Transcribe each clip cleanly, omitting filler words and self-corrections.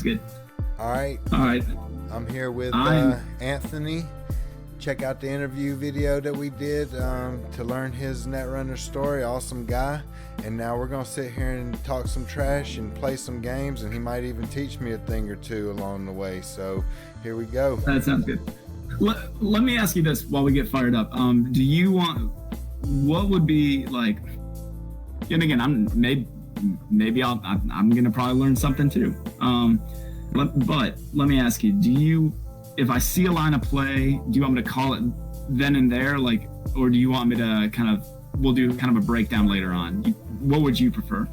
good. All right, All right. I'm here with I'm Anthony. Check out the interview video that we did to learn his Netrunner story. Awesome guy. And now we're going to sit here and talk some trash and play some games, and he might even teach me a thing or two along the way. So here we go. That sounds good. Let me ask you this while we get fired up. Do you want? What would be like? And again, I'm gonna probably learn something too. But let me ask you: Do you, if I see a line of play, do you want me to call it then and there, like, or do you want me to we'll do kind of a breakdown later on? What would you prefer?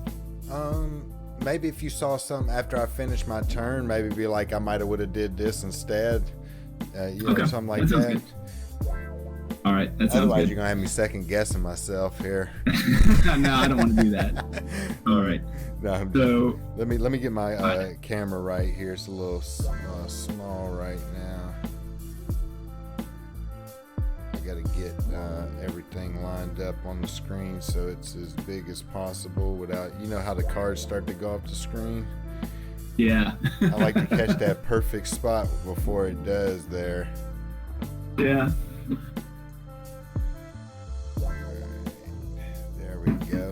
Maybe if you saw something after I finished my turn, maybe be like I might have would have did this instead. Okay. Something like That sounds that. good. All right, that sounds Otherwise, good. you're gonna have me second guessing myself here. No, I don't want to do that. All right. No, So let me get my camera right here. It's a little small right now. I gotta get everything lined up on the screen so it's as big as possible without, you know how the cards start to go off the screen. yeah. I like to catch that perfect spot before it does there. Yeah. There we go.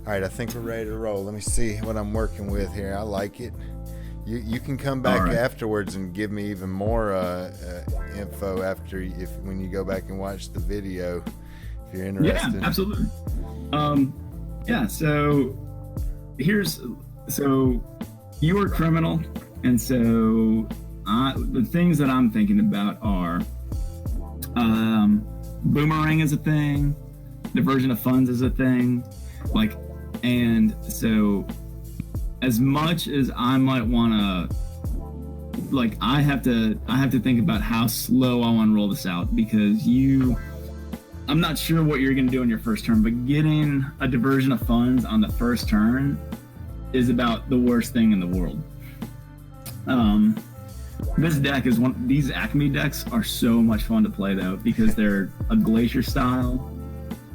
All right, I think we're ready to roll. Let me see what I'm working with here. I like it. You can come back afterwards and give me even more info when you go back and watch the video if you're interested. Yeah, absolutely. Yeah. So you're a criminal, and so the things that I'm thinking about are boomerang is a thing, diversion of funds is a thing, and so as much as I might want to, I have to think about how slow I want to roll this out, because I'm not sure what you're going to do on your first turn, but getting a diversion of funds on the first turn is about the worst thing in the world. This deck is these Acme decks are so much fun to play though, because they're a glacier style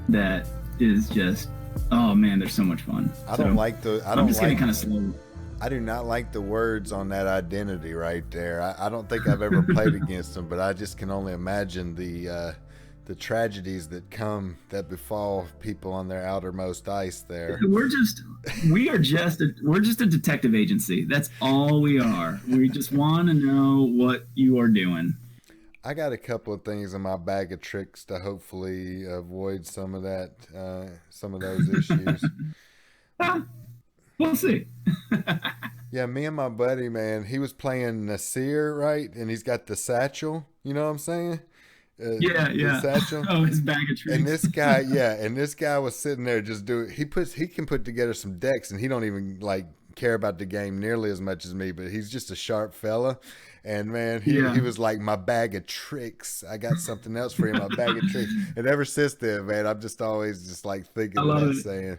that is just, oh man, they're so much fun. I'm just getting kind of slow. I do not like the words on that identity right there. I don't think I've ever played against them, but I just can only imagine the tragedies that befall people on their outermost ice there. We're just a detective agency. That's all we are. We just want to know what you are doing. I got a couple of things in my bag of tricks to hopefully avoid some of those issues. We'll see. Yeah, me and my buddy, man, he was playing Nasir, right? And he's got the satchel, you know what I'm saying? Yeah. Satchel. Oh, his bag of tricks. And this guy was sitting there just doing. He can put together some decks, and he don't even care about the game nearly as much as me. But he's just a sharp fella, and man, he was like my bag of tricks. I got something else for you, my bag of tricks. And ever since then, man, I'm just always just thinking of that saying.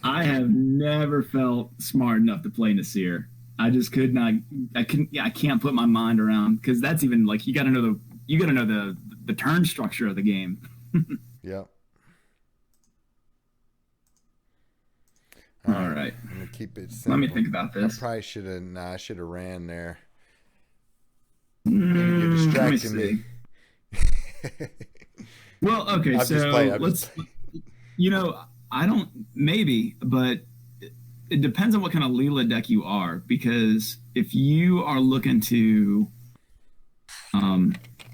I have never felt smart enough to play Nasir. I just could not. I can't put my mind around, because that's even you got to know the turn structure of the game. Yep. All right. I'm gonna keep it simple. Let me think about this. I probably should have. I should have ran there. You're distracting me. Well, okay. Let's. I don't. Maybe, but it depends on what kind of Leela deck you are, because if you are looking to,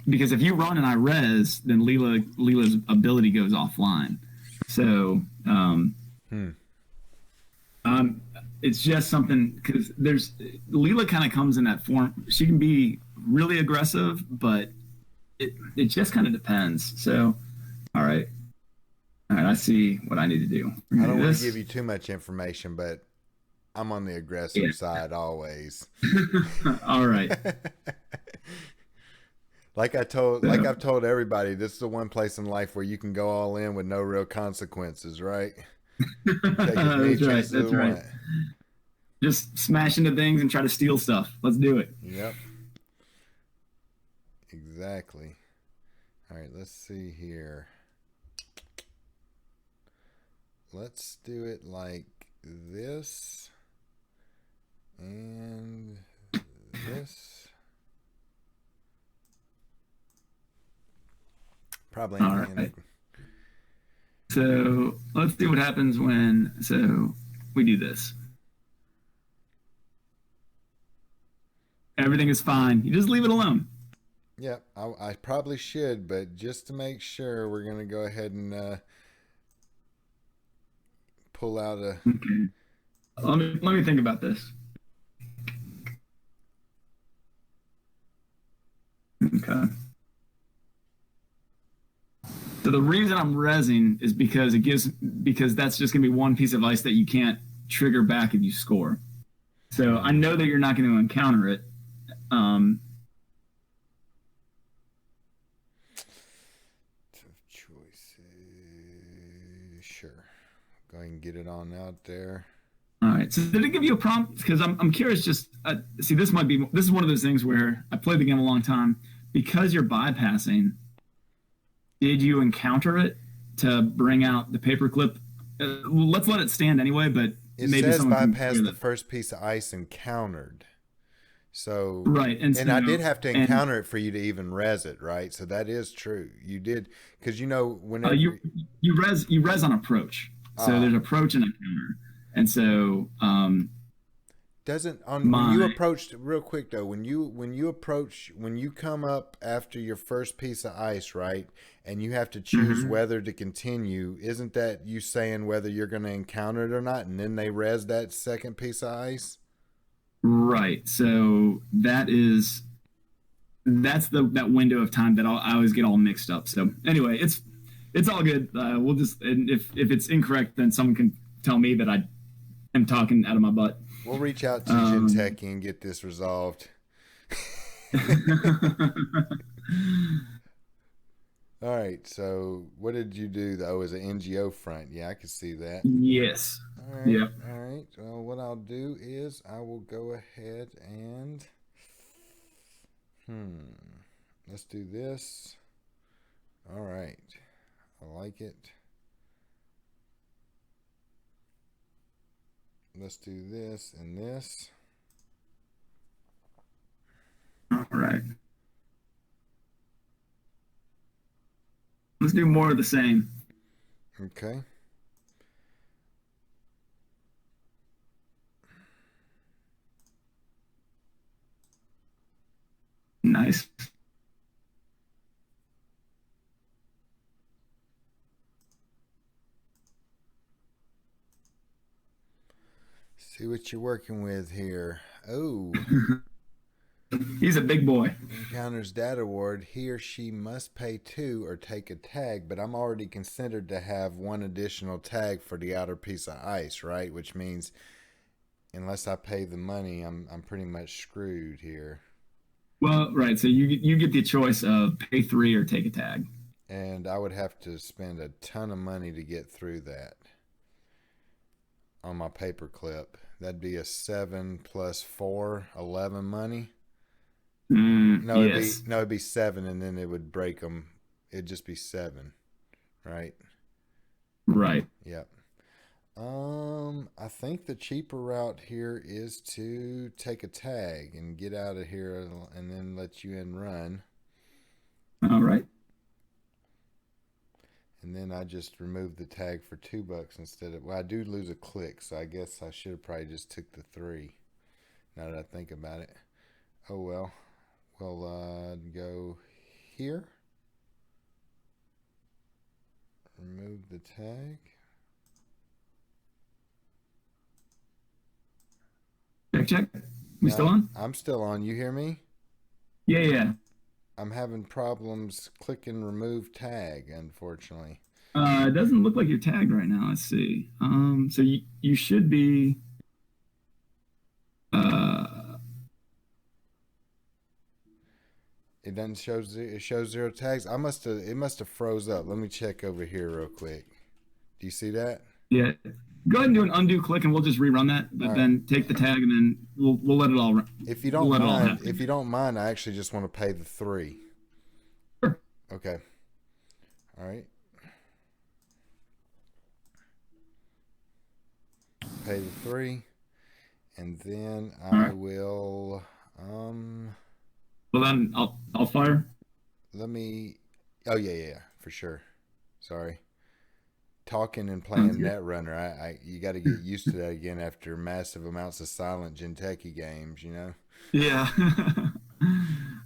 because if you run and I res, then Leela's ability goes offline. So, it's just something, because Leela kind of comes in that form. She can be really aggressive, but it just kind of depends. So, all right, I see what I need to do. I don't want to give you too much information, but I'm on the aggressive side always. All right. I've told everybody, this is the one place in life where you can go all in with no real consequences, right? That's right. Just smash into things and try to steal stuff. Let's do it. Yep. Exactly. All right, let's see here. Let's do it like this. And this. Probably All ain't right. So let's see what happens when, so we do this. Everything is fine. You just leave it alone. Yep, I probably should, but just to make sure, we're going to go ahead and pull out a... Okay. Let me think about this. Okay. So the reason I'm rezzing is because that's just gonna be one piece of ice that you can't trigger back if you score. So I know that you're not going to encounter it. Tough choices. Sure. Go ahead and get it on out there. All right. So did it give you a prompt? Because I'm curious. Just see, this is one of those things where I played the game a long time. Because you're bypassing, did you encounter it to bring out the paperclip? Let's let it stand anyway. But it maybe says someone bypass the first piece of ice encountered. So right, and I did have to encounter it for you to even res it, right? So that is true. You did, because whenever you res on approach. So there's approach and encounter, and so when you approach, real quick though, when you come up after your first piece of ice, right, and you have to choose whether to continue, isn't that you saying whether you're going to encounter it or not, and then they res that second piece of ice? Right. So that's that window of time that I always get all mixed up. So anyway, it's all good. We'll just, and if it's incorrect, then someone can tell me that I am talking out of my butt. We'll reach out to Gentech and get this resolved. All right. So what did you do though as an NGO front? Yeah, I could see that. Yes. All right. Yep. All right. Well, what I'll do is I will go ahead and let's do this. All right. I like it. Let's do this and this. All right. Let's do more of the same. Okay. Nice. See what you're working with here. Oh. He's a big boy. Encounters data ward. He or she must pay 2 or take a tag, but I'm already considered to have 1 additional tag for the outer piece of ice, right? Which means unless I pay the money, I'm pretty much screwed here. Well, right. So you get the choice of pay 3 or take a tag. And I would have to spend a ton of money to get through that on my paperclip. That'd be a 7 plus 4, 11 money. No, yes. It'd be 7, and then it would break them. It'd just be 7, right? Right. Yep. I think the cheaper route here is to take a tag and get out of here, and then let you in run. All right. And then I just remove the tag for $2 instead of. Well, I do lose a click, so I guess I should have probably just took the 3. Now that I think about it. Oh well. We'll go here. Remove the tag. Check. We still on? I'm still on. You hear me? Yeah. I'm having problems clicking remove tag, unfortunately. It doesn't look like you're tagged right now. Let's see. So you should be. It doesn't show. It shows 0 tags. It must have froze up. Let me check over here real quick. Do you see that? Yeah. Go ahead and do an undo click, and we'll just rerun that. But then take the tag, and then we'll let it all. If you don't mind, I actually just want to pay the 3. Sure. Okay. All right. Pay the 3, And then All I right. will Well then, I'll fire. let me oh yeah, for sure. Sorry. Talking and Sounds playing good. Netrunner, I you got to get used to that again after massive amounts of silent Genteki games, you know. Yeah.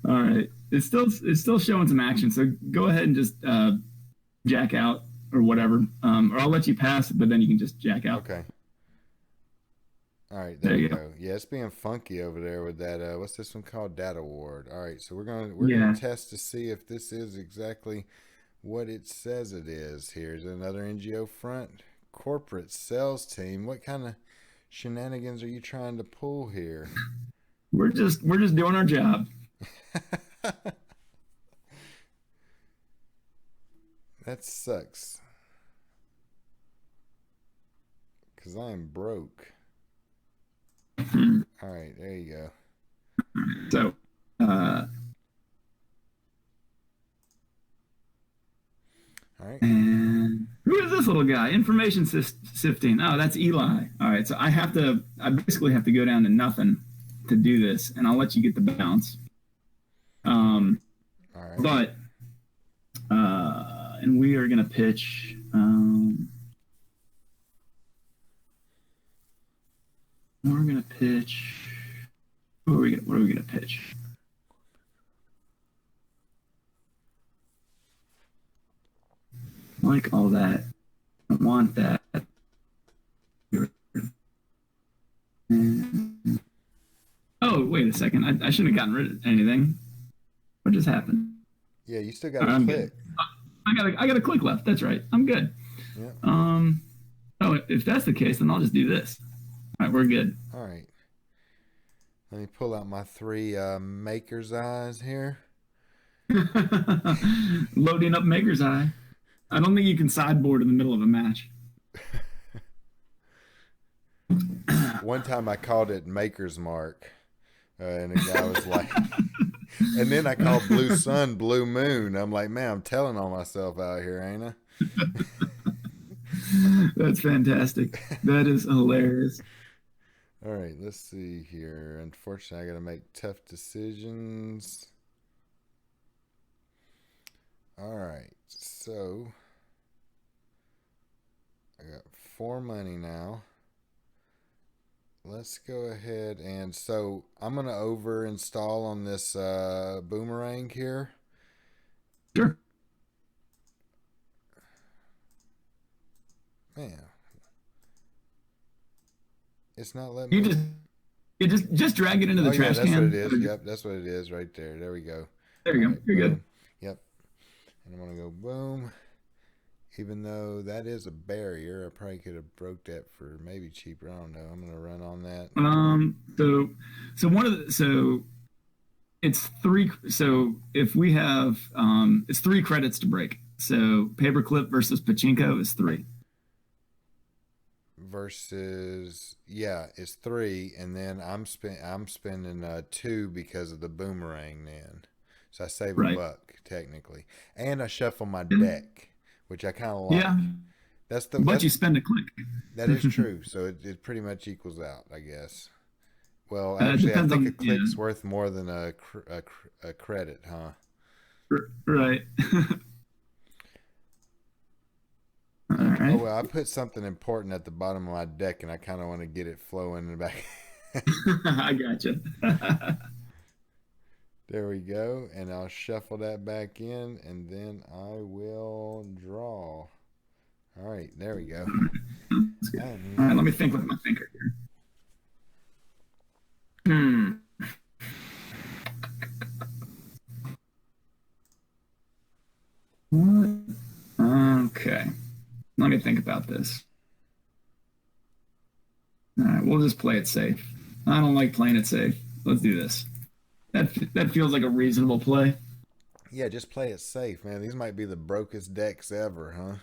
All right. It's still showing some action. So go ahead and just jack out or whatever. Or I'll let you pass, but then you can just jack out. Okay. All right, there There we you go. go. Yeah, it's being funky over there with that. What's this one called? Data Ward. All right, so we're gonna Yeah. test to see if this is exactly what it says it is. Here's another NGO front corporate sales team. What kind of shenanigans are you trying to pull here? We're just doing our job. That sucks. Cause I'm broke. All right, there you go. So, uh, All right. and who is this little guy? Information sifting. Oh, that's Eli. All right. So I basically have to go down to nothing to do this, and I'll let you get the bounce. Um, All right. but, and we are going to pitch, we're going to pitch, what are we going to pitch? Like all that. I want that. Oh, wait a second. I shouldn't have gotten rid of anything. What just happened? Yeah, you still got All to right, I'm click. good. I got a click left. That's right. I'm good. Yeah. Oh, if that's the case, then I'll just do this. All right, we're good. All right. Let me pull out my three maker's eyes here. Loading up Maker's Eye. I don't think you can sideboard in the middle of a match. One time I called it Maker's Mark, and the guy was like, and then I called Blue Sun Blue Moon. I'm like, man, I'm telling on myself out here, ain't I? That's fantastic. That is hilarious. All right, let's see here. Unfortunately, I got to make tough decisions. All right, so I got 4 money now. Let's go ahead and so I'm gonna over install on this boomerang here. Sure. Man, it's not letting You me. just drag it into the Oh yeah, trash that's what it can. is. Yep, that's what it is right there. There we go. There All you go. right, You're good. boom. Yep. And I'm gonna go boom. Even though that is a barrier, I probably could have broke that for maybe cheaper. I don't know. I'm gonna run on that. So one of the so it's three. So if we have it's 3 credits to break. So paperclip versus pachinko is 3. Versus yeah, it's 3, and then I'm spending 2 because of the boomerang. Then, so I save a Right. buck technically, and I shuffle my deck, which I kind of like. Yeah, but That's you spend a click. that is true. So it pretty much equals out, I guess. Well, It actually, I depends think a on yeah. click's worth more than a credit, huh? Right. All Oh right. well, I put something important at the bottom of my deck, and I kind of want to get it flowing in the back. I gotcha. There we go, and I'll shuffle that back in, and then I will draw. All right, there we go. That's good. All right, let me think with my finger here. Hmm. What? Okay. Let me think about this. All right, we'll just play it safe. I don't like playing it safe. Let's do this. That feels like a reasonable play. Yeah, just play it safe, man. These might be the brokest decks ever, huh?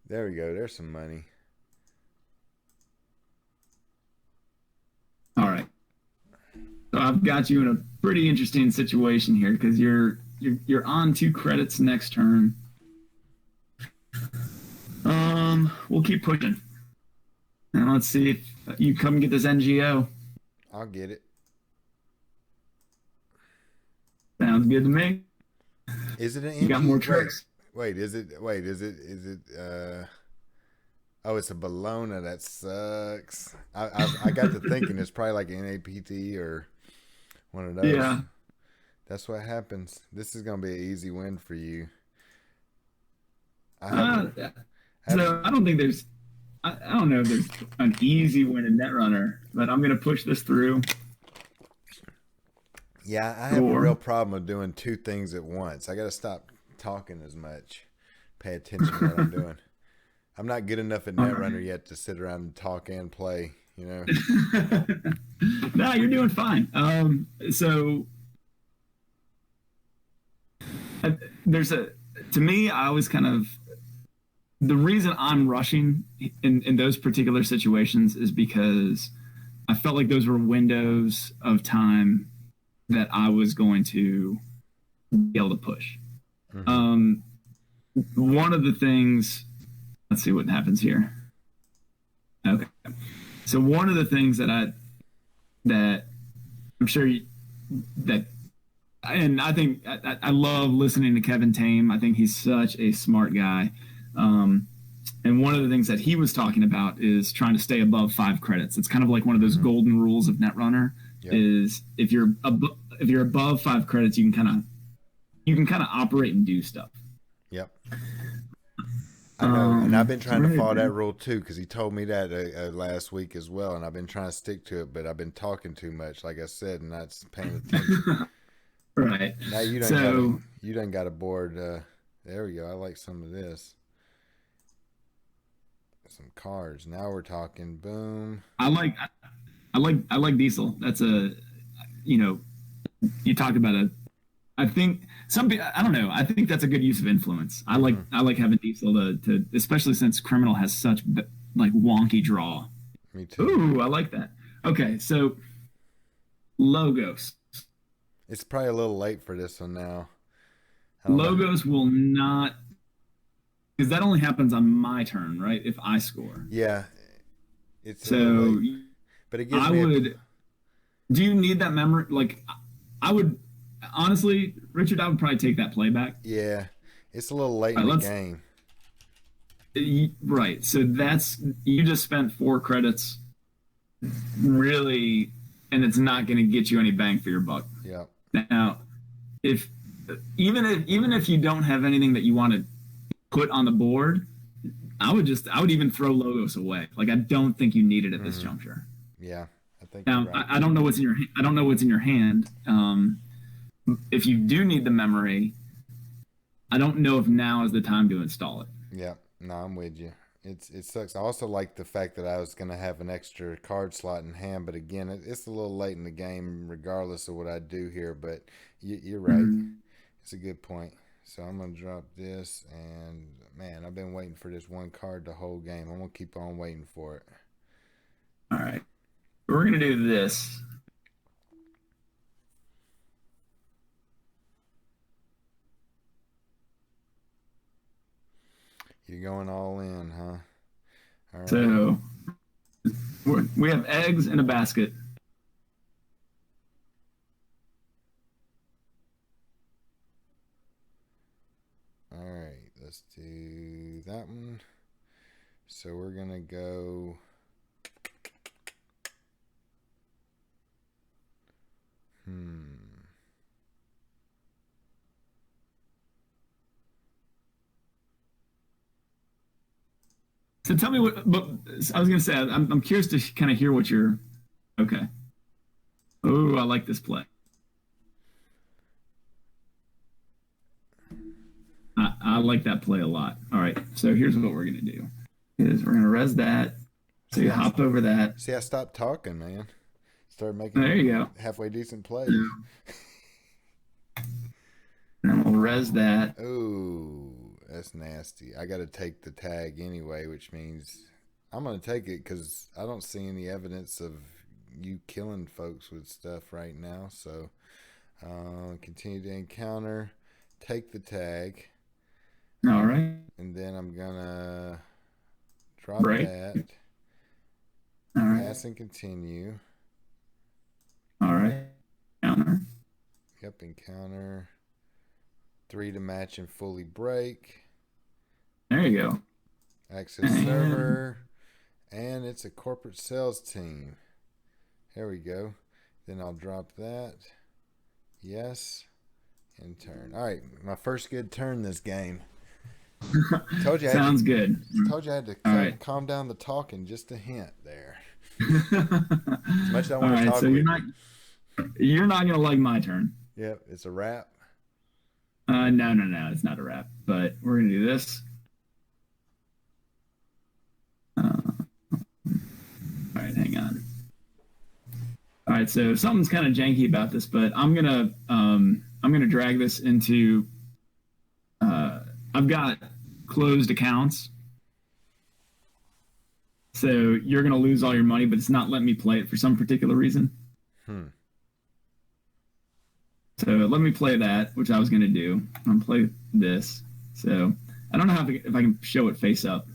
There we go. There's some money. All right. So I've got you in a pretty interesting situation here because you're on 2 credits next turn. we'll keep pushing. And let's see if you come get this NGO. I'll get it. Sounds good to me. Is it an NGO? You got more tricks. Wait, is it? Oh, it's a Bologna. That sucks. I got to thinking it's probably like an NAPT or one of those. Yeah. That's what happens. This is gonna be an easy win for you. So I don't think there's. I don't know if there's an easy win in Netrunner, but I'm gonna push this through. Yeah, I have a real problem with doing two things at once. I got to stop talking as much. Pay attention to what I'm doing. I'm not good enough at Netrunner yet to sit around and talk and play, you know. No, you're doing fine. So to me, I always kind of, the reason I'm rushing in those particular situations is because I felt like those were windows of time that I was going to be able to push. Mm-hmm. One of the things, let's see what happens here. Okay. So one of the things that I'm sure and I think I love listening to Kevin Tame. I think he's such a smart guy. And one of the things that he was talking about is trying to stay above 5 credits. It's kind of like one of those golden rules of Netrunner. Yep. Is if you're above 5 credits, you can kind of operate and do stuff. Yep. I know, and I've been trying to follow that rule too, because he told me that last week as well, and I've been trying to stick to it, but I've been talking too much, like I said, and not paying attention. Right. Now you done got a board. There we go. I like some of this. Some cards. Now we're talking. Boom. I like Diesel. That's you talked about I think I don't know. I think that's a good use of influence. I like having Diesel to especially since Criminal has such like wonky draw. Me too. Ooh, I like that. Okay, so Logos. It's probably a little late for this one now. Logos will not, because that only happens on my turn, right? If I score. Yeah. It's so. But it gives do you need that memory? Like, I would. Honestly, Richard, I would probably take that playback. Yeah, it's a little late in the game. Right, so you just spent 4 credits, really, and it's not going to get you any bang for your buck. Yeah. Now, even if you don't have anything that you want to put on the board, I would even throw Logos away. Like, I don't think you need it at this juncture. Yeah, I think. Now, right. I don't know what's in your. I don't know what's in your hand. If you do need the memory, I don't know if now is the time to install it. Yeah, no, I'm with you. It sucks. I also like the fact that I was going to have an extra card slot in hand, but again, it's a little late in the game regardless of what I do here, but you're right. Mm-hmm. It's a good point. So I'm going to drop this, and man, I've been waiting for this one card the whole game. I'm going to keep on waiting for it. All right. We're going to do this. You're going all in, huh? All right. So we have eggs in a basket. All right, let's do that one. So we're going to go... So tell me what. But I was gonna say I'm curious to kind of hear what you're. Okay. Oh, I like this play. I like that play a lot. All right. So here's what we're gonna do: is we're gonna res that. So you hop over that. See, I stopped talking, man. Start making. There you go. Halfway decent plays. Yeah. And we'll res that. Ooh. That's nasty. I got to take the tag anyway, which means I'm going to take it because I don't see any evidence of you killing folks with stuff right now. So continue to encounter, take the tag. All right. And then I'm going to Drop break. that. All right. Pass and continue. All right. Counter. Yep, encounter. 3 to match and fully break. There you go. Access server. And it's a corporate sales team. There we go. Then I'll drop that. Yes. And turn. All right, my first good turn this game. Told you. Sounds good. Told you I had to calm down the talking just a hint there. As much as I want to talk. So you're not gonna like my turn. Yep, it's a wrap. No, it's not a wrap. But we're gonna do this. All right, hang on. All right, so something's kind of janky about this, but I'm gonna drag this into. I've got closed accounts, so you're gonna lose all your money, but it's not letting me play it for some particular reason. So let me play that, which I was gonna do. I'm gonna play this. So I don't know if I can show it face up.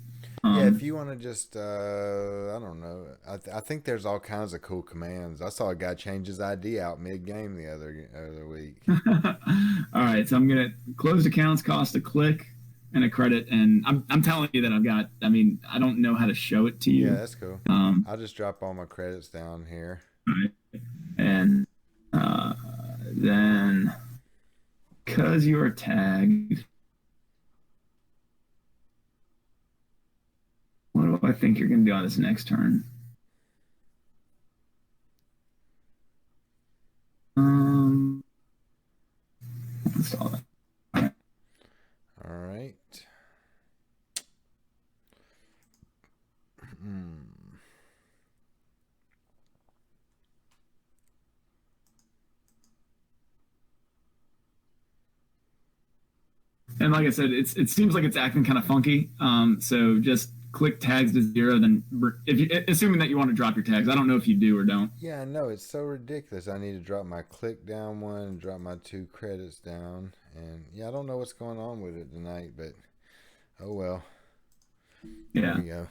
Yeah, if you want to just, I don't know. I think there's all kinds of cool commands. I saw a guy change his ID out mid-game the other week. All right, so I'm going to closed accounts cost a click and a credit, and I'm telling you that I've got, I don't know how to show it to you. Yeah, that's cool. I'll just drop all my credits down here. All right. And then, because you are tagged, what do I think you're going to do on this next turn? Install that. All right. All right. And like I said, it seems like it's acting kind of funky. So just click tags to 0. Then, assuming that you want to drop your tags, I don't know if you do or don't. Yeah, I know, it's so ridiculous. I need to drop my click down 1 and drop my 2 credits down. And yeah, I don't know what's going on with it tonight, but oh well. Yeah. There we go.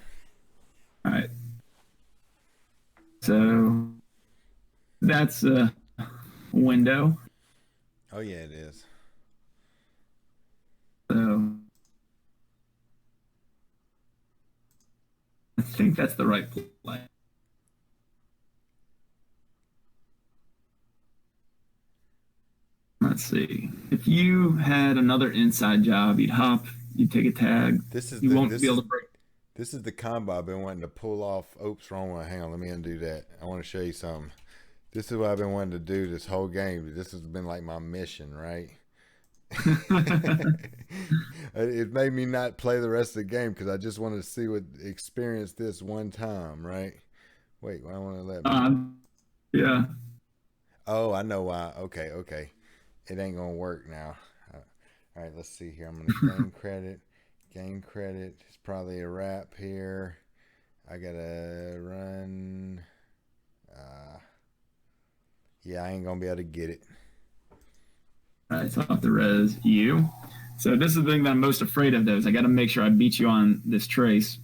All right. So that's a window. Oh yeah, it is. So I think that's the right play. Let's see. If you had another inside job, you'd take a tag. You won't be able to break. This is the combo I've been wanting to pull off. Oops, wrong one. Hang on, let me undo that. I want to show you something. This is what I've been wanting to do this whole game. This has been like my mission, right? It made me not play the rest of the game because I just wanted to experience this one time, right? Wait, why won't it let me? Yeah. Oh, I know why. Okay. It ain't gonna work now. All right, let's see here. I'm gonna gain credit. Gain credit. It's probably a wrap here. I gotta run. Yeah, I ain't gonna be able to get it. All right, so I'll have to res you. So this is the thing that I'm most afraid of, though, is I got to make sure I beat you on this trace.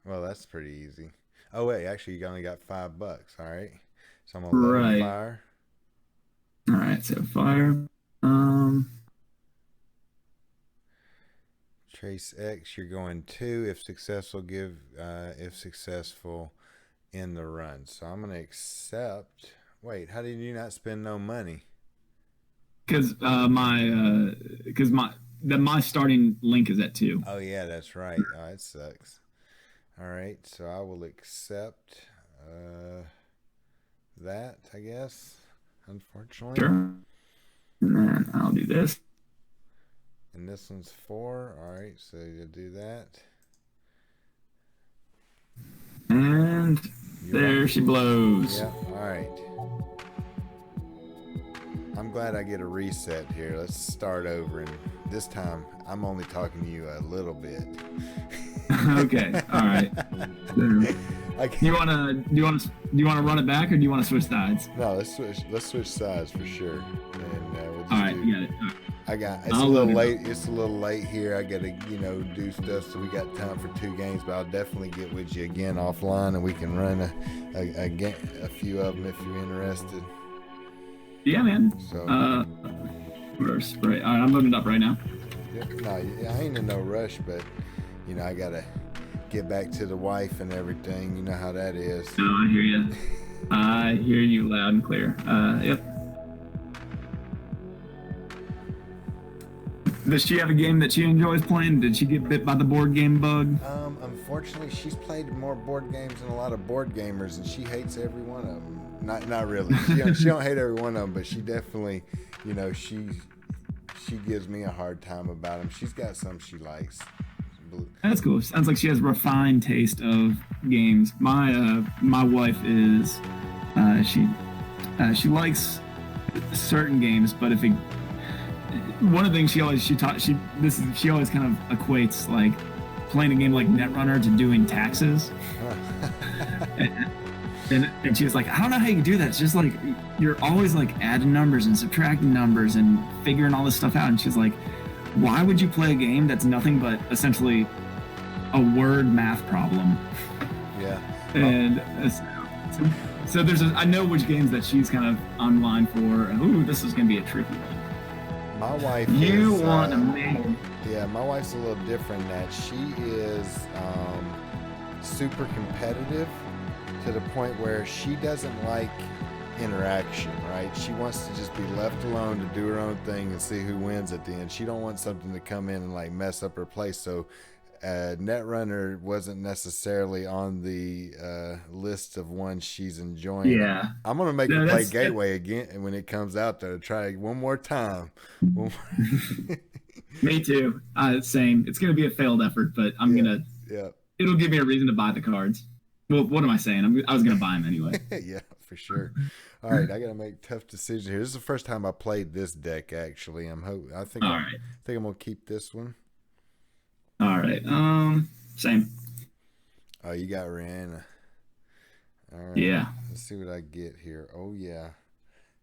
Well, that's pretty easy. Oh wait, actually, you only got $5. All right, so I'm gonna let fire. All right, so fire. Trace X, you're going 2. If successful, if successful in the run. So I'm gonna accept. Wait, how did you not spend no money? Because my starting link is at 2. Oh yeah, that's right. Oh, it sucks. All right, so I will accept that, I guess. Unfortunately. Sure. And then I'll do this. And this one's 4. All right, so you'll do that. And there she blows. Yep. All right. I'm glad I get a reset here. Let's start over, and this time I'm only talking to you a little bit. Okay. All right. Do you want to run it back, or do you want to switch sides? No, let's switch sides for sure. And all right, you got it. It's a I'll let little her know. late. It's a little late here. I gotta, do stuff. So we got time for 2 games, but I'll definitely get with you again offline, and we can run a few of them if you're interested. Yeah, man. So, First, right. All right, I'm loading it up right now. yeah, no, I ain't in no rush, but I gotta get back to the wife and everything. You know how that is. No, I hear you. I hear you loud and clear. Yep. Does she have a game that she enjoys playing? Did she get bit by the board game bug? Unfortunately, she's played more board games than a lot of board gamers, and she hates every one of them. Not really. She don't hate every one of them, but she definitely, she gives me a hard time about them. She's got some she likes. That's cool. Sounds like she has refined taste of games. My wife is she likes certain games, but if it one of the things she always kind of equates like playing a game like Netrunner to doing taxes. And she was like, I don't know how you do that. It's just like you're always like adding numbers and subtracting numbers and figuring all this stuff out. And she's like, why would you play a game that's nothing but essentially a word math problem? Yeah. And so I know which games that she's kind of online for. Ooh, this is gonna be a tricky one. My wife. Want to make? Yeah, my wife's a little different in that she is super competitive to the point where she doesn't like interaction, right? She wants to just be left alone to do her own thing and see who wins at the end. She don't want something to come in and like mess up her place. So Netrunner wasn't necessarily on the list of ones she's enjoying. Yeah, I'm gonna make her play Gateway again, and when it comes out there, try one more time. Me too. Same. It's gonna be a failed effort, but I'm gonna. Yeah. It'll give me a reason to buy the cards. Well, what am I saying? I was gonna buy them anyway. Yeah, for sure. All right, I gotta make tough decisions here. This is the first time I played this deck. Actually, I think I'm gonna keep this one. All right. Same. Oh, you got Rihanna. All right. Yeah. Let's see what I get here. Oh yeah,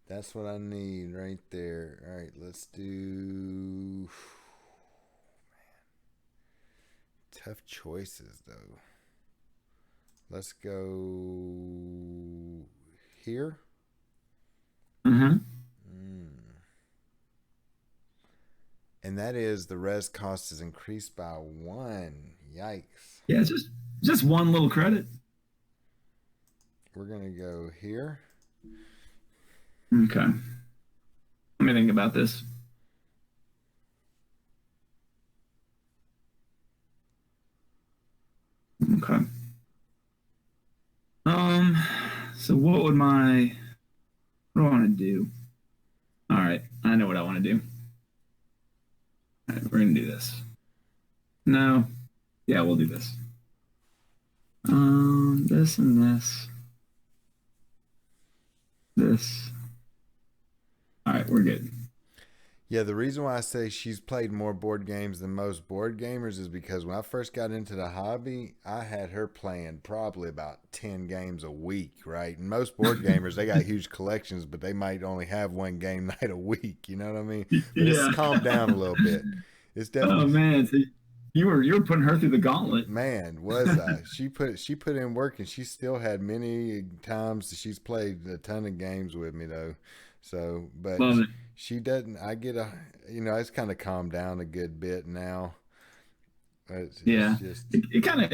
that's what I need right there. All right, let's do. Man, tough choices though. Let's go here. Mm-hmm. And that is the res cost is increased by 1. Yikes. Yeah, it's just one little credit. We're gonna go here. Okay. Let me think about this. Okay. So what do I want to do? All right, I know what I want to do. All right, we're gonna do this. No, yeah, we'll do this. This and this. This. All right, we're good. Yeah, the reason why I say she's played more board games than most board gamers is because when I first got into the hobby, I had her playing probably about 10 games a week, right? And most board gamers, they got huge collections, but they might only have one game night a week, you know what I mean? But it's calmed down a little bit. It's definitely. Oh man, so you were putting her through the gauntlet. Man, was I? She put in work, and she still had many times she's played a ton of games with me though. So, but she doesn't. I get it's kind of calmed down a good bit now. It kind of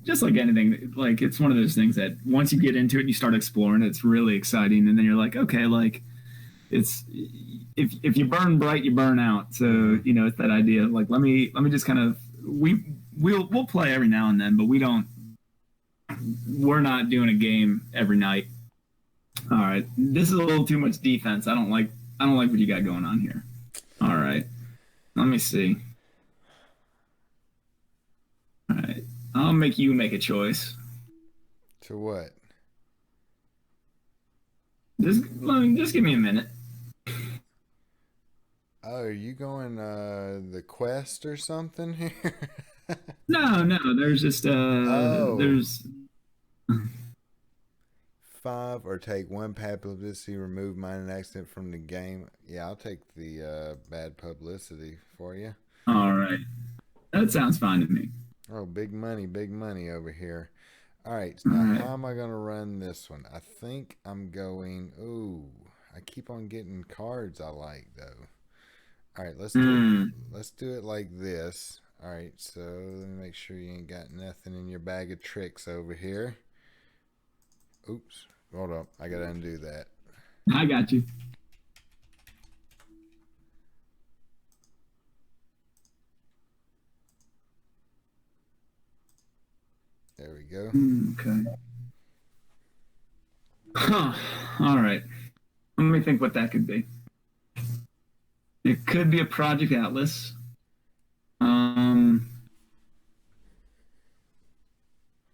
just like anything. Like it's one of those things that once you get into it and you start exploring, it's really exciting, and then you're like, okay, like it's if you burn bright, you burn out. So it's that idea of like let me just kind of we'll play every now and then, but we're not doing a game every night. All right, this is a little too much defense. I don't like what you got going on here. All right, let me see. All right, I'll make you make a choice. To what? Just give me a minute. Oh, are you going the quest or something here? No, there's just there's 5 or take 1 bad publicity, remove minor accident from the game. Yeah, I'll take the bad publicity for you. All right. That sounds fine to me. Oh, big money over here. All right, All now right. how am I going to run this one? I think I'm going. Ooh, I keep on getting cards I like though. All right, let's do it. Let's do it like this. All right, so let me make sure you ain't got nothing in your bag of tricks over here. Oops, hold up, I gotta undo that. I got you. There we go. Okay. Huh. All right. Let me think what that could be. It could be a Project Atlas.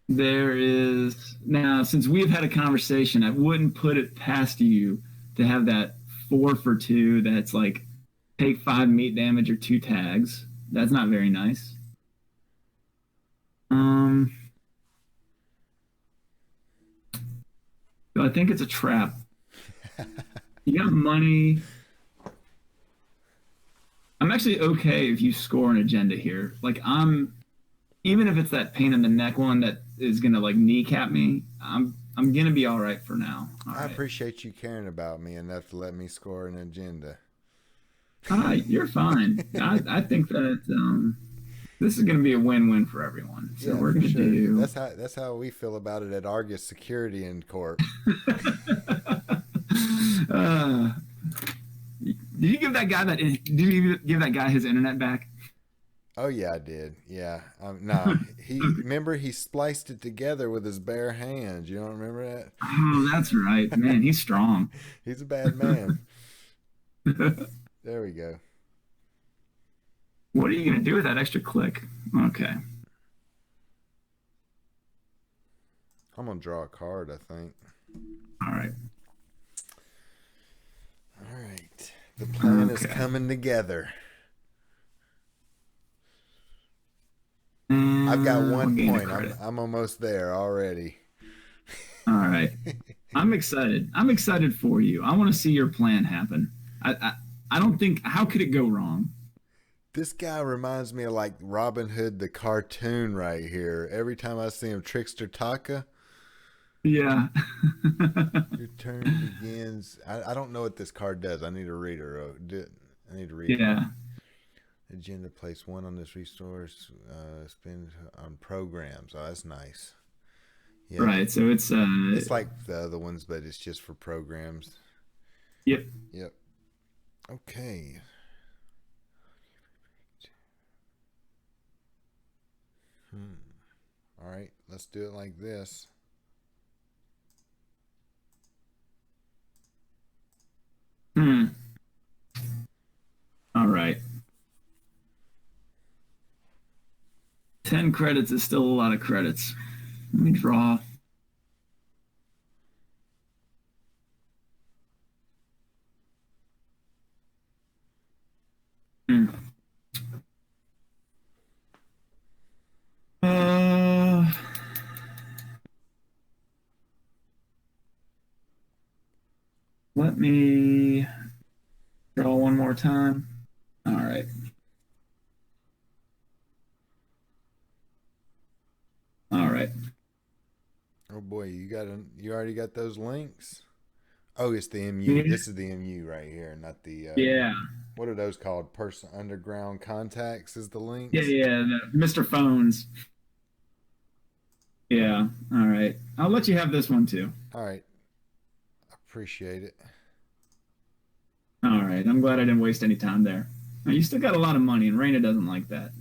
There is now, since we've had a conversation, I wouldn't put it past you to have that 4 for 2. That's like take 5 meat damage or 2 tags. That's not very nice. So I think it's a trap. You got money. I'm actually okay if you score an agenda here. Like even if it's that pain in the neck one that is gonna like kneecap me, I'm gonna be all right for now. All I right. appreciate you caring about me enough to let me score an agenda. You're fine. I think that this is gonna be a win-win for everyone. So we're gonna do. That's how we feel about it at Argus Security in Corp. Did you give that guy that? Did you give that guy his internet back? Oh yeah, I did. Yeah, no, remember he spliced it together with his bare hands. You don't remember that? Oh, that's right, man. He's strong. He's a bad man. There we go. What are you gonna do with that extra click? Okay. I'm gonna draw a card, I think. All right. All right. The plan is coming together. I've got 1 point. I'm almost there already. All right. I'm excited. I'm excited for you. I want to see your plan happen. I don't think, how could it go wrong? This guy reminds me of like Robin Hood the cartoon right here. Every time I see him, Trickster Taka. Yeah. Your turn begins. I don't know what this card does. I need to read it. I need to read it. Yeah. Agenda, place 1 on this resource. Spend on programs. Oh, that's nice. Yeah. Right. So it's like the other ones, but it's just for programs. Yep. Yep. Okay. All right. Let's do it like this. All right. 10 credits is still a lot of credits. Let me draw. Let me draw one more time. All right. All right. Oh boy, you already got those links? Oh, it's the MU. Yeah. This is the MU right here, not the yeah. What are those called? Underground Contacts is the link. Yeah, Mr. Phones. Yeah. All right. I'll let you have this one too. All right. Appreciate it. All right. I'm glad I didn't waste any time there. Now, you still got a lot of money, and Raina doesn't like that.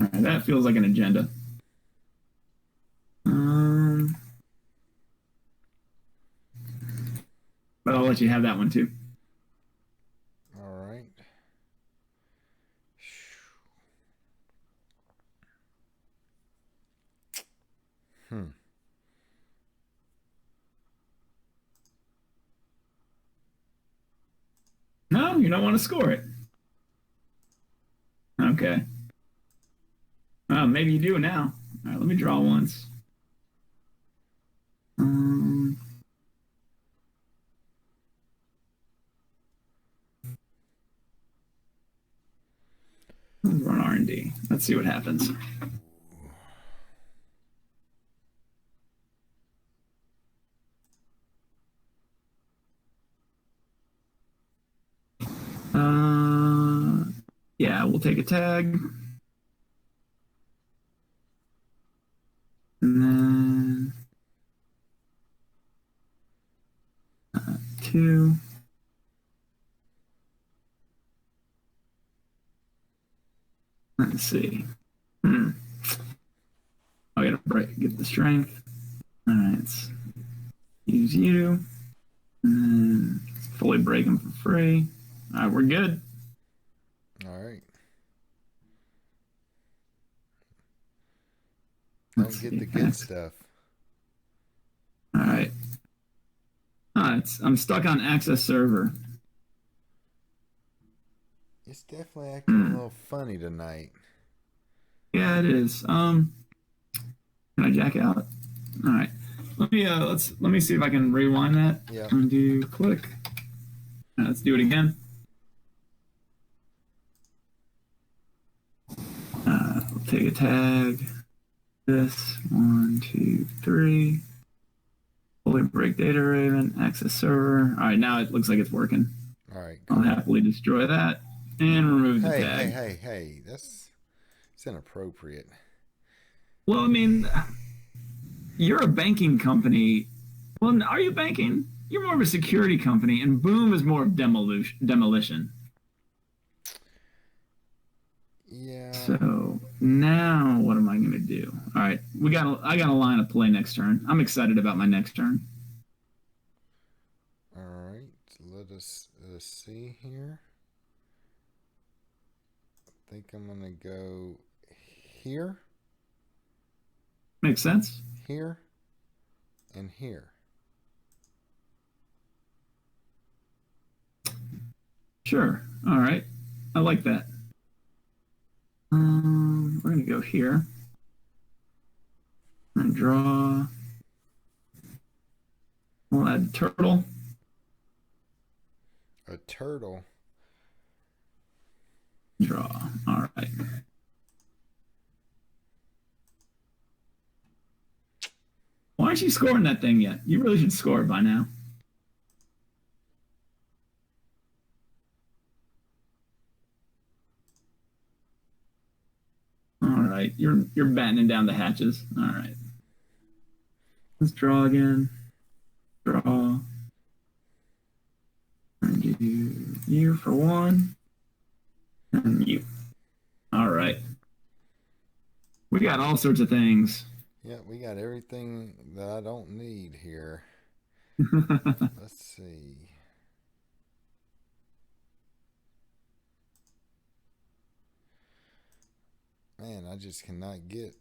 All right, that feels like an agenda. But I'll let you have that one too. All right. Hmm. No, you don't want to score it. Okay. Maybe you do now. All right, let me draw once. Um, let's run R&D. Let's see what happens. Yeah, we'll take a tag. And then 2. Let's see. I gotta get the strength. All right, let's use you. And then fully break them for free. All right, we're good. All right. Let's Don't get see. the good stuff. All right. I'm stuck on access server. It's definitely acting a little funny tonight. Yeah, it is. Can I jack out? All right. Let me see if I can rewind that. Yeah. I'm gonna do click. Let's do it again. We'll take a tag. This 1, 2, 3. Fully break data raven, access server. All right, now it looks like it's working. All right. Cool. I'll happily destroy that and remove the tag. Hey, it's inappropriate. Well, I mean, you're a banking company. Well, are you banking? You're more of a security company, and Boom is more of demolition. Yeah. So now what am I going to do? All right, I got a line of play next turn. I'm excited about my next turn. All right, let us see here. I think I'm going to go here. Makes sense. Here and here. Sure. All right. I like that. We're going to go here and draw. We'll add a turtle. A turtle. Draw. All right. Why aren't you scoring that thing yet? You really should score it by now. All right, you're battening down the hatches. All right, let's draw again. Draw. And do you for 1, and you. All right, we got all sorts of things. Yeah, we got everything that I don't need here. Let's see. Man, I just cannot get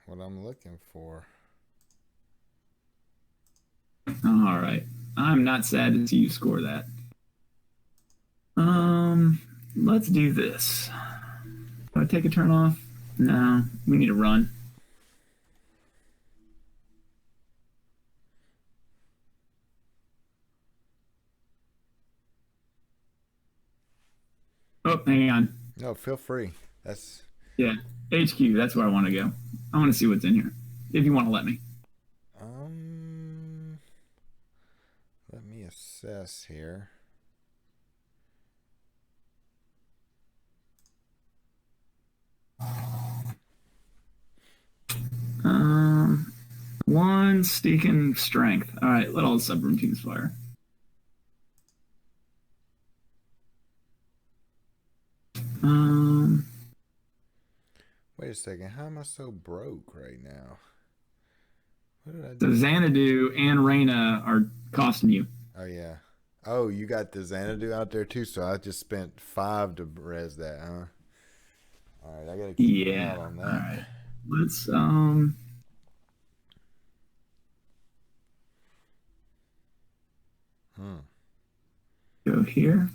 what I'm looking for. All right, I'm not sad to see you score that. Let's do this. Do I take a turn off? No, we need to run. Oh, hang on. No, feel free. That's Yeah, HQ. That's where I want to go. I want to see what's in here. If you want to let me. let me assess here. One sneaking strength. All right, let all the subroutines fire. Wait a second. How am I so broke right now? What did I So do? Xanadu and Reyna are costing you. Oh yeah. Oh, you got the Xanadu out there too. So I just spent 5 to res that, huh? All right, I gotta keep an eye out on that. Yeah. All right. Let's. Hmm. Go here.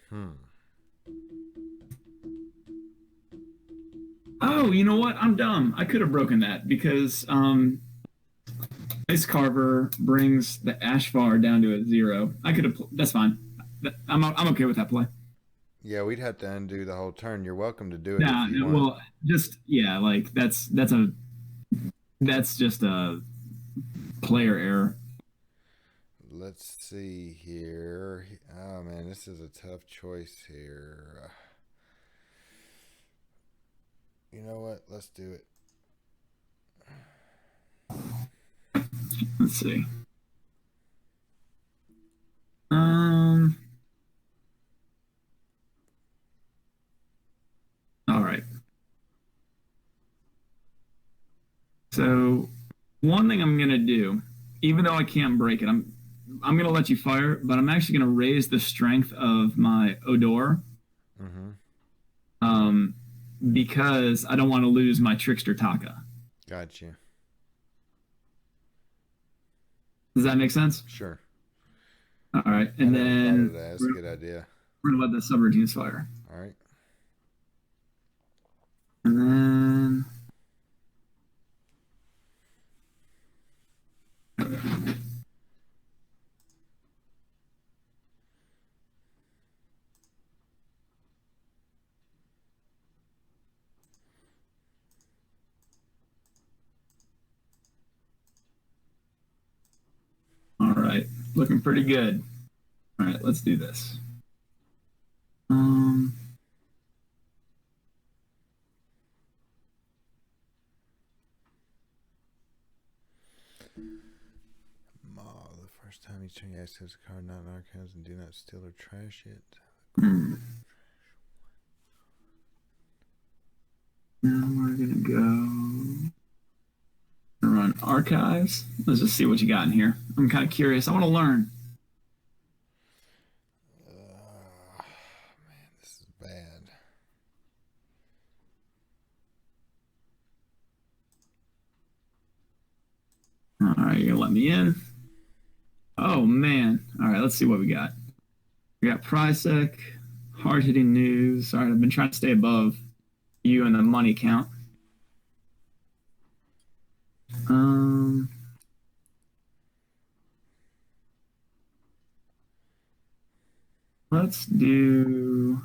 Hmm. Oh, you know what? I'm dumb. I could have broken that because Ice Carver brings the Ashvar down to a 0. I could have. That's fine. I'm okay with that play. Yeah, we'd have to undo the whole turn. You're welcome to do it if Nah, you want. well, just yeah, like that's just a player error. Let's see here. Oh man, this is a tough choice here. You know what? Let's do it. Let's see. Um. All right. So one thing I'm gonna do, even though I can't break it, I'm gonna let you fire, but I'm actually gonna raise the strength of my Odor, Mm-hmm. um, because I don't want to lose my Trickster Taka. Gotcha. Does that make sense? Sure. All right, I and never thought of then that. That's a good idea. we're gonna let the subroutines fire, All right. and then all right, looking pretty good. All right, let's do this. Um, Ma, the first time you turn your access a card not in archives and do not steal or trash it. hmm. Now we're gonna go run archives. Let's just see what you got in here. I'm kind of curious. I want to learn. Man, this is bad. All right, you're gonna let me in. Oh man. All right, let's see what we got. We got Prysec, hard hitting news. All right, I've been trying to stay above you and the money count. Um, let's do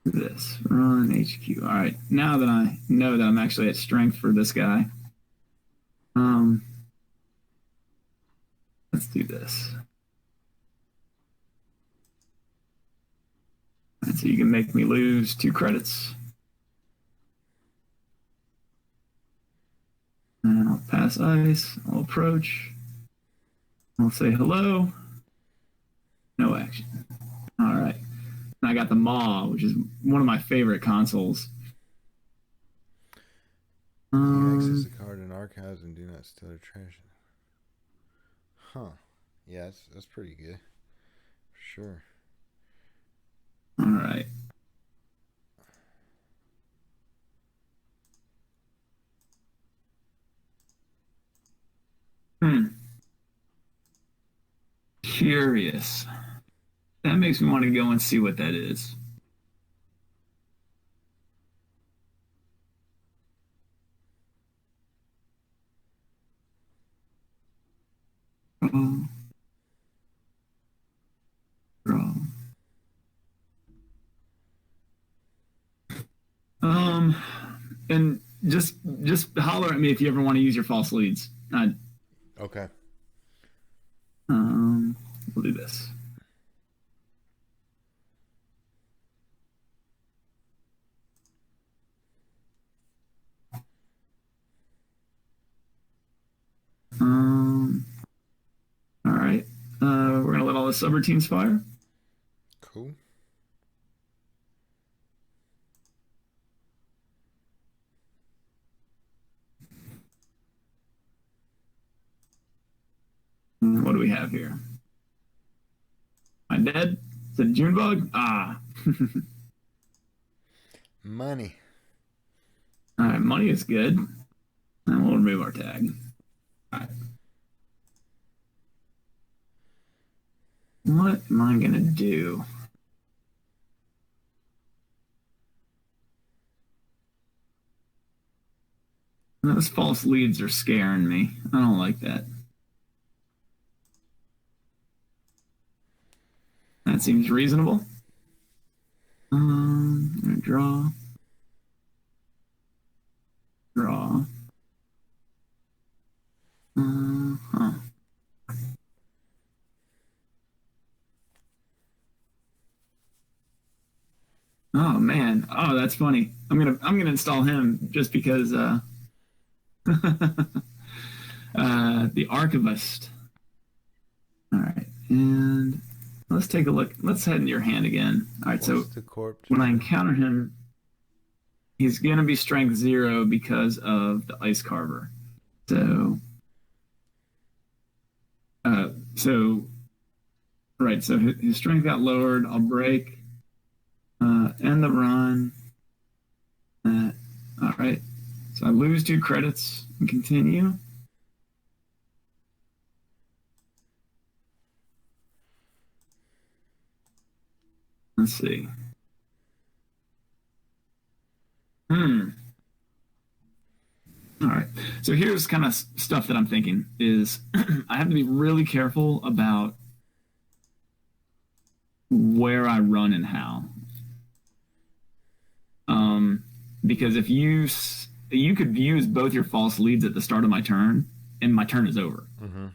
this. Run HQ. All right, now that I know that I'm actually at strength for this guy, let's do this. All right, so you can make me lose 2 credits. And I'll pass ice. I'll approach. I'll say hello. No action. All right. And I got the Maw, which is one of my favorite consoles. You access the card in archives and do not steal or trash it. Huh. Yeah, that's pretty good. For sure. All right. Curious. That makes me want to go and see what that is. Draw. Draw. And just holler at me if you ever want to use your false leads. Okay. We'll do this. All right. We're gonna let all the subroutines fire. Cool. What do we have here? I dead? Is it June bug? Ah. Money. All right, money is good. And we'll remove our tag. All right. What am I gonna do? Those false leads are scaring me. I don't like that. That seems reasonable. I'm gonna draw. Draw. Huh. Oh man. Oh, that's funny. I'm gonna install him just because the archivist. All right, and let's take a look. Let's head into your hand again. All right, so when I encounter him, he's gonna be strength 0 because of the ice carver. So, right. So his strength got lowered. I'll break. End the run. All right. So I lose 2 credits and continue. Let's see. All right. So here's kind of stuff that I'm thinking is I have to be really careful about where I run and how. Because if you could use both your false leads at the start of my turn, and my turn is over. Mm-hmm.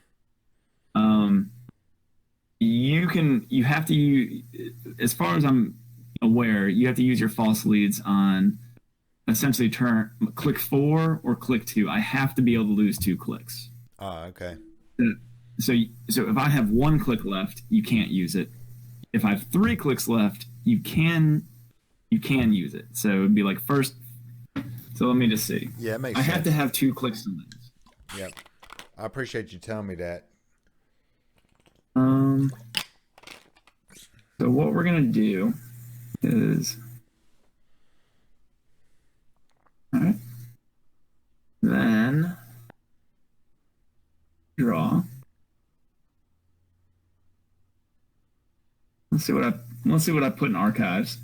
You have to use, as far as I'm aware, you have to use your false leads on essentially click 4 or click 2. I have to be able to lose 2 clicks. Oh, okay. So if I have 1 click left, you can't use it. If I have 3 clicks left, you can use it. So it'd be like first. So let me just see. Yeah, it makes sense. I have to have 2 clicks on this. Yep. I appreciate you telling me that. So what we're gonna do is, all right, then draw. Let's see what I put in archives.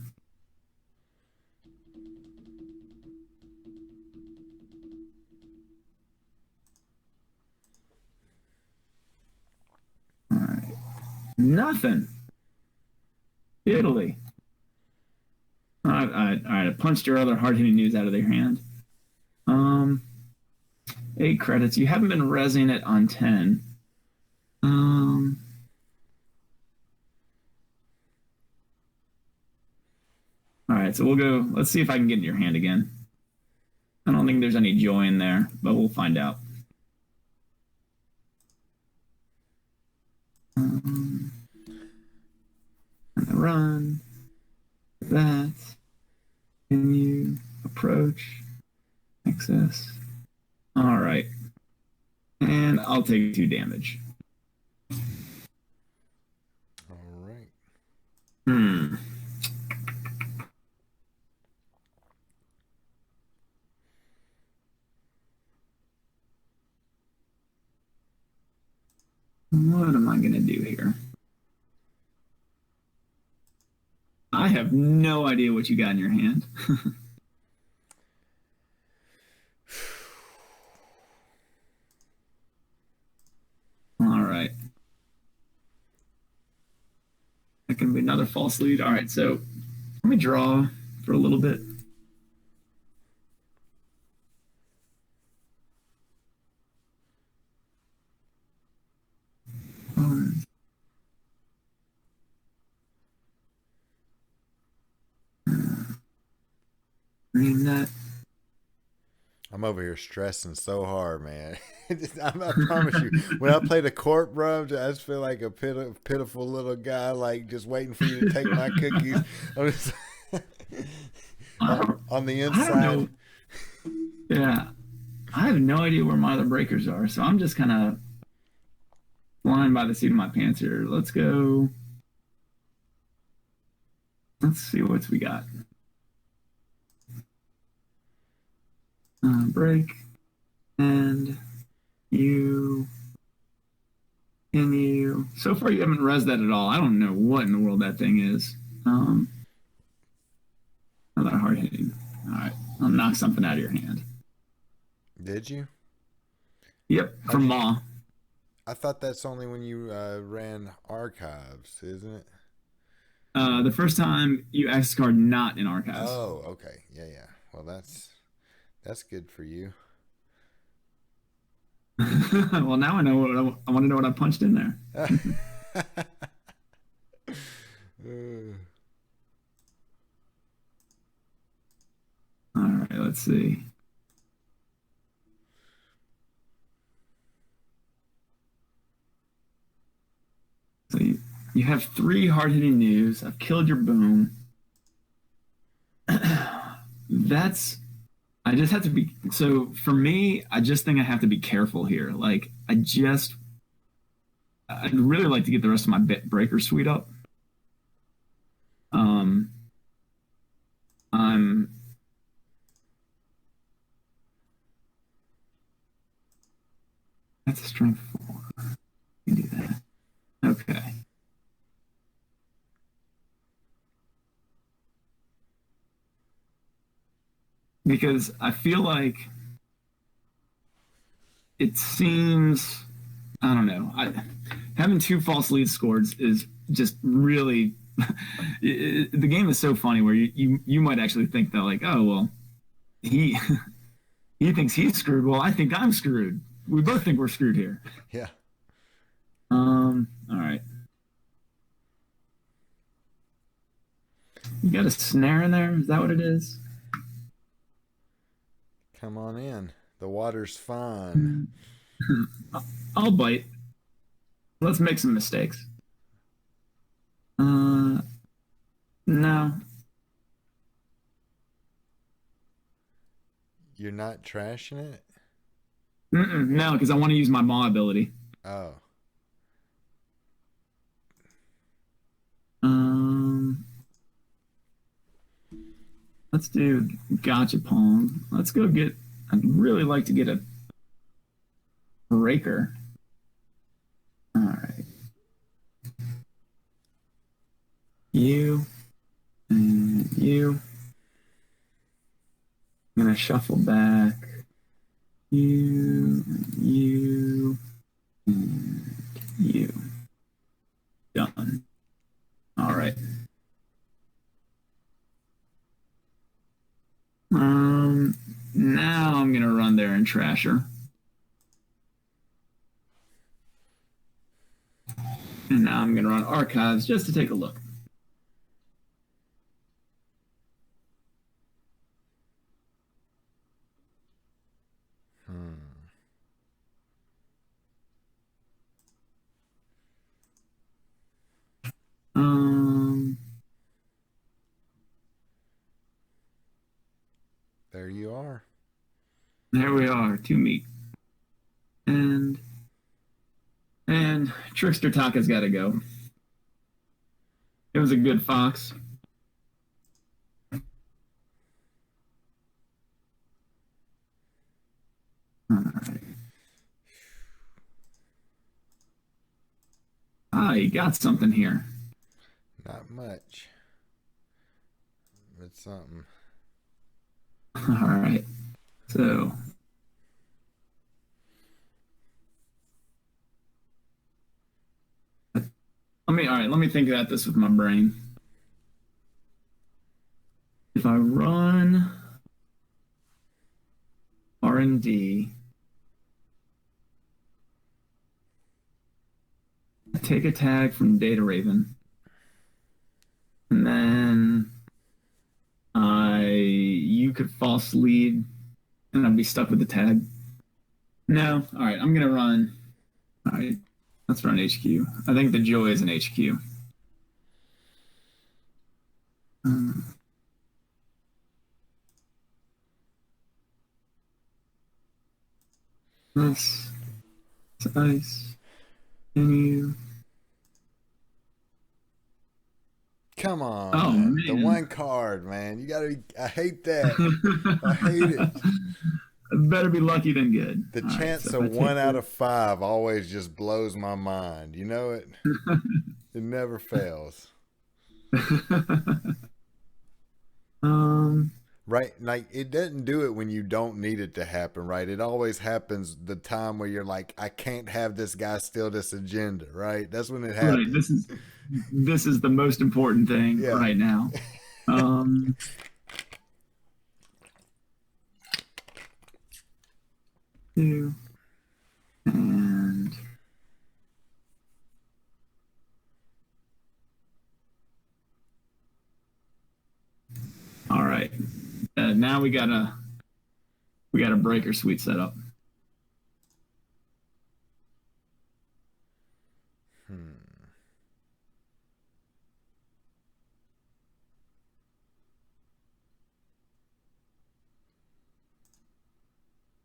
All right, nothing. Italy. All right, I punched your other hard-hitting news out of their hand. 8 credits. You haven't been rezzing it on 10. All right, so we'll go. Let's see if I can get in your hand again. I don't think there's any joy in there, but we'll find out. And run. That. Continue. Approach. Access. All right. And I'll take 2 damage. All right. What am I going to do here? I have no idea what you got in your hand. All right. That can be another false lead. All right, so let me draw for a little bit. That. I'm over here stressing so hard, man. I promise you, when I play the court, bro, I just feel like a pitiful little guy, like just waiting for you to take my cookies. I'm just on the inside. I don't know. Yeah, I have no idea where my other breakers are, so I'm just kind of flying by the seat of my pants here. Let's go. Let's see what we got. Break. And you. Can you. So far, you haven't rezzed that at all. I don't know what in the world that thing is. Another hard hitting. All right. I'll knock something out of your hand. Did you? Yep. From Maw. I thought that's only when you ran archives, isn't it? The first time you access card not in archives. Oh, okay. Yeah, yeah. Well, that's good for you. Well, now I know what I want to know what I punched in there. All right, let's see. So you have 3 hard-hitting news. I've killed your boom. I just have to be, so for me, I just think I have to be careful here. Like, I'd really like to get the rest of my breaker suite up. That's a strength 4. You can do that. Okay. Because I feel like it seems, I don't know, having 2 false lead scores is just really the game is so funny where you might actually think that, like, oh well, he he thinks he's screwed. Well, I think I'm screwed. We both think we're screwed here. Yeah. All right. You got a snare in there? Is that what it is? Come on in. The water's fine. I'll bite. Let's make some mistakes. No. You're not trashing it? No, because I want to use my Maw ability. Oh. Let's do Gotcha Pong. Let's go get. I'd really like to get a breaker. All right. You and you. I'm gonna shuffle back. You and you. Done. All right. Now I'm gonna run there and trash her. And now I'm gonna run archives just to take a look. There you are. There we are, 2 meat. And Trickster Taka's got to go. It was a good fox. All right. Ah, you got something here. Not much. But something. All right. So let me think about this with my brain. If I run R&D, I take a tag from Data Raven, and then you could false lead, and I'd be stuck with the tag. No, all right, I'm gonna run. All right, let's run HQ. I think the joy is an HQ. This is ice. Can you? Come Oh on. The man. one card, man. You gotta be, I hate that. I hate it. Better be lucky than good. The All right, so chance if I of one take out this, of five always just blows my mind. You know it? It never fails. um, Right? Like it doesn't do it when you don't need it to happen, right? It always happens the time where you're like, I can't have this guy steal this agenda, right? That's when it right. happens. This is the most important thing Yeah. right now. Um, two and all right. Now we got a breaker suite set up. Hmm.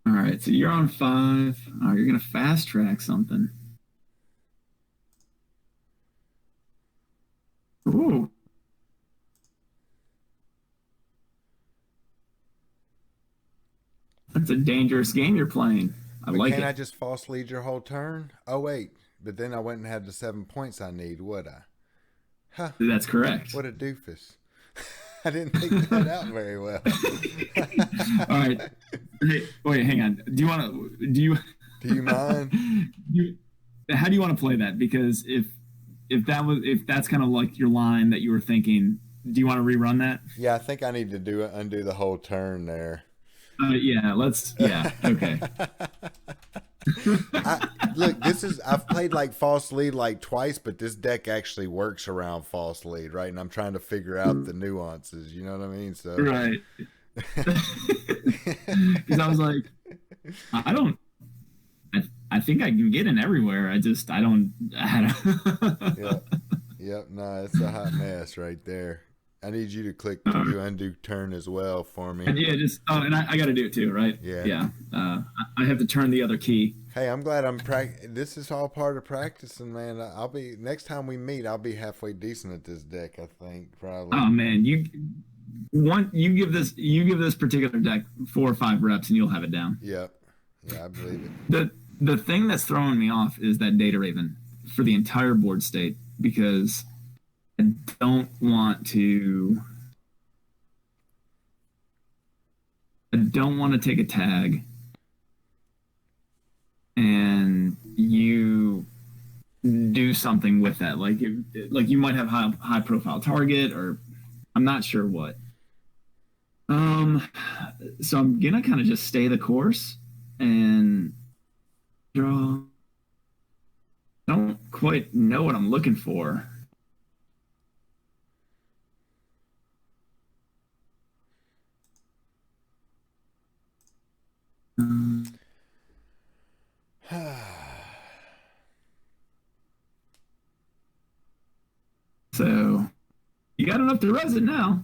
All right, so you're on 5. Oh, you're gonna fast track something. Ooh, that's a dangerous game you're playing. I But like can't it. I just false lead your whole turn? Oh wait, but then I wouldn't have the 7 points I need, would I? Huh? That's correct. What a doofus! I didn't think that out very well. All right. Hey, wait, hang on. Do you mind? you how do you want to play that? Because if that's kind of like your line that you were thinking, do you want to rerun that? Yeah, I think I need to undo the whole turn there. Yeah, okay. Look, I've played like false lead like twice, but this deck actually works around false lead, right? And I'm trying to figure out the nuances. You know what I mean? So Right. Because I was like, I don't. I think I can get in everywhere. I don't. Yep, yep. No, it's a hot mess right there. I need you to click do undo turn as well for me. And yeah, just and I got to do it too, right? Yeah. Yeah. I have to turn the other key. Hey, I'm glad this is all part of practicing, man. I'll be next time we meet. I'll be halfway decent at this deck. I think probably. Oh man, you give this particular deck 4 or 5 reps and you'll have it down. Yep. Yeah, I believe it. The thing that's throwing me off is that data raven for the entire board state because I don't want to. I don't want to take a tag and you do something with that. Like you might have high profile target or I'm not sure what. So I'm gonna kind of just stay the course and draw. I don't quite know what I'm looking for. So you got enough to res it now.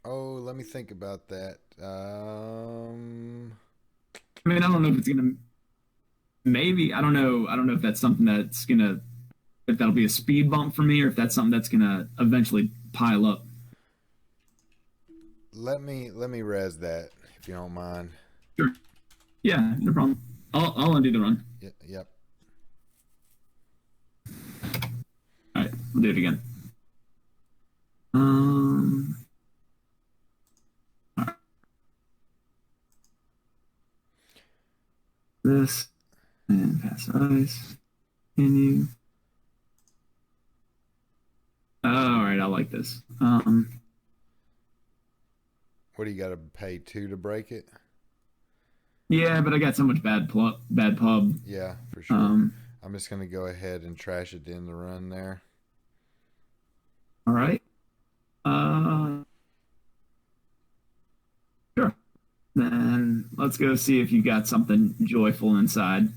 Oh, let me think about that. I mean, I don't know if it's gonna. Maybe I don't know. I don't know if that's something that's gonna. If that'll be a speed bump for me, or if that's something that's gonna eventually pile up. Let me res that if you don't mind. Sure. Yeah, no problem. I'll undo the run. Yep. All right, we'll do it again. All right. This and pass ice. Continue. All right, I like this. What do you got to pay 2 to break it? Yeah, but I got so much bad pub. Yeah, for sure. I'm just gonna go ahead and trash it in the run there. All right. Sure. Then let's go see if you got something joyful inside.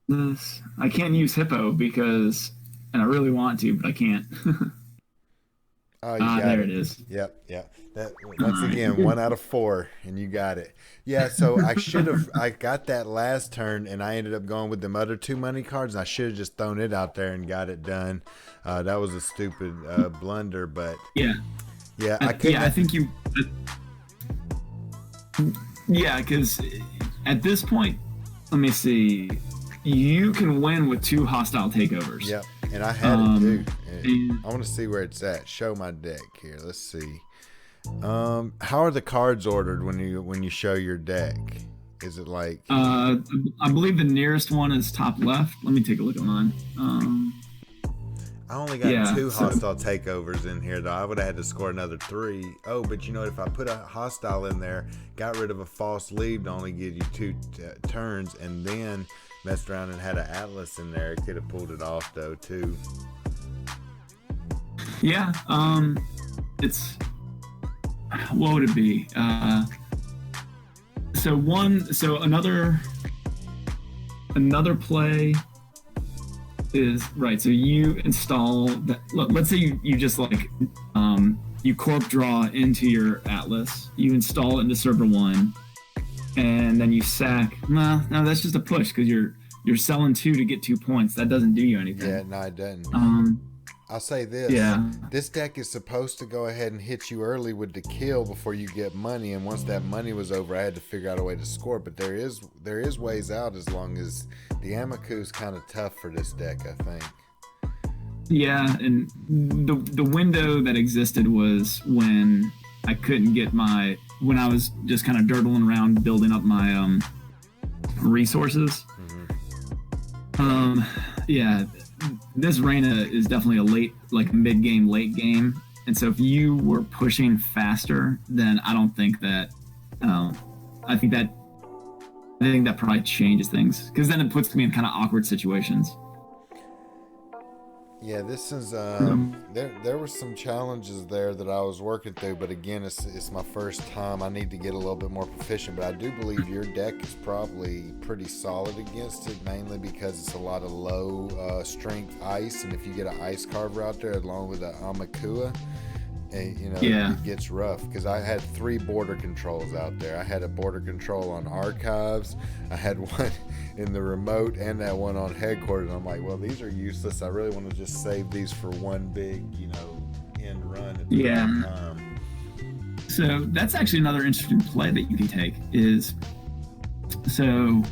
This I can't use hippo because, and I really want to, but I can't. Oh, you got there it. it is. Yep. Once again, 1 out of 4, and you got it. Yeah, so I got that last turn, and I ended up going with them other 2 money cards, and I should have just thrown it out there and got it done. That was a stupid blunder, but Yeah. I couldn't. Yeah, I think you. Yeah, because at this point, let me see. You can win with 2 hostile takeovers. Yep, and I had it too. And I want to see where it's at. Show my deck here. Let's see. How are the cards ordered when you show your deck? Is it like? I believe the nearest one is top left. Let me take a look at mine. I only got 2 hostile takeovers in here, though. I would have had to score another 3. Oh, but you know, if I put a hostile in there, got rid of a false lead to only give you 2 turns, and then messed around and had an Atlas in there, it could have pulled it off, though, too. Yeah. It's, what would it be? So another play is right. So you install that. Let's say you just like you corp draw into your Atlas. You install it into server 1, and then you sack. No, that's just a push because you're selling 2 to get 2 points. That doesn't do you anything. Yeah, no, it doesn't. I'll say this. Yeah. This deck is supposed to go ahead and hit you early with the kill before you get money, and once that money was over, I had to figure out a way to score. But there is ways out, as long as the Amiku is kind of tough for this deck, I think. Yeah, and the window that existed was when I couldn't get when I was just kind of dirtling around building up my resources. Yeah, this Reyna is definitely a mid-game, late game, and so if you were pushing faster, then I don't think that. I think that probably changes things, because then it puts me in kind of awkward situations. Yeah, this is there were some challenges there that I was working through, but again, it's my first time. I need to get a little bit more proficient, but I do believe your deck is probably pretty solid against it, mainly because it's a lot of low strength ice, and if you get an ice carver out there along with an Amakua, it gets rough, because I had 3 border controls out there. I had a border control on archives, I had one in the remote, and that one on headquarters. And I'm like, well, these are useless. I really want to just save these for one big, end run at the same time. So that's actually another interesting play that you can take is, so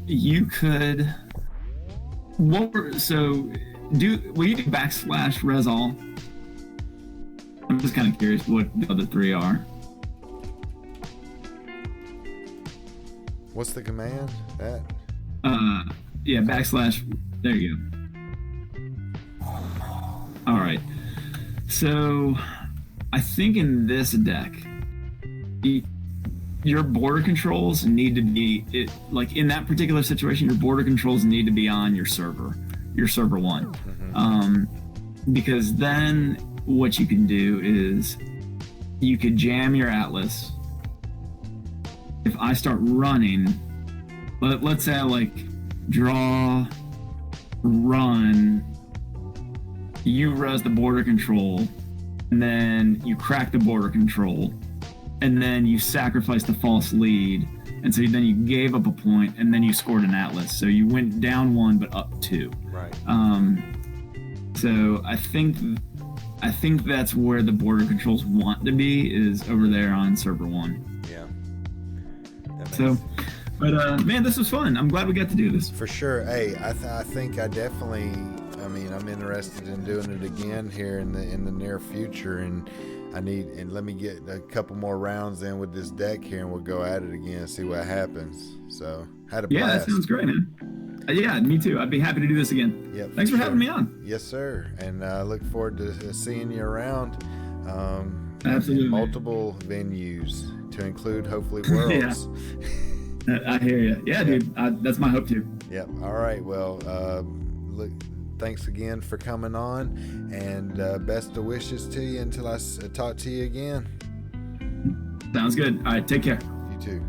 you could, will you do /resol? I'm just kind of curious what the other 3 are. What's the command? That? Yeah, /. There you go. All right. So, I think in this deck, your border controls need to be in that particular situation. Your border controls need to be on your server 1, because then what you can do is you could jam your Atlas. If I start running, let's say I draw, run, you res the border control, and then you crack the border control, and then you sacrifice the false lead, and so then you gave up a point, and then you scored an Atlas. So you went down 1 but up 2. Right. So I think that's where the border controls want to be, is over there on server 1. Yeah. So, but man, this was fun. I'm glad we got to do this. For sure. Hey, I think I definitely. I'm interested in doing it again here in the near future, and let me get a couple more rounds in with this deck here, and we'll go at it again, see what happens. So, had a blast. Yeah, that sounds great, man. Yeah, me too. I'd be happy to do this again. Yep. Thanks for having me on. Yes, sir. And I look forward to seeing you around. Absolutely. In multiple venues, to include hopefully Worlds. Yeah. I hear you. Yeah, dude. That's my hope too. Yep. All right. Well, thanks again for coming on, and best of wishes to you until I talk to you again. Sounds good. All right. Take care. You too.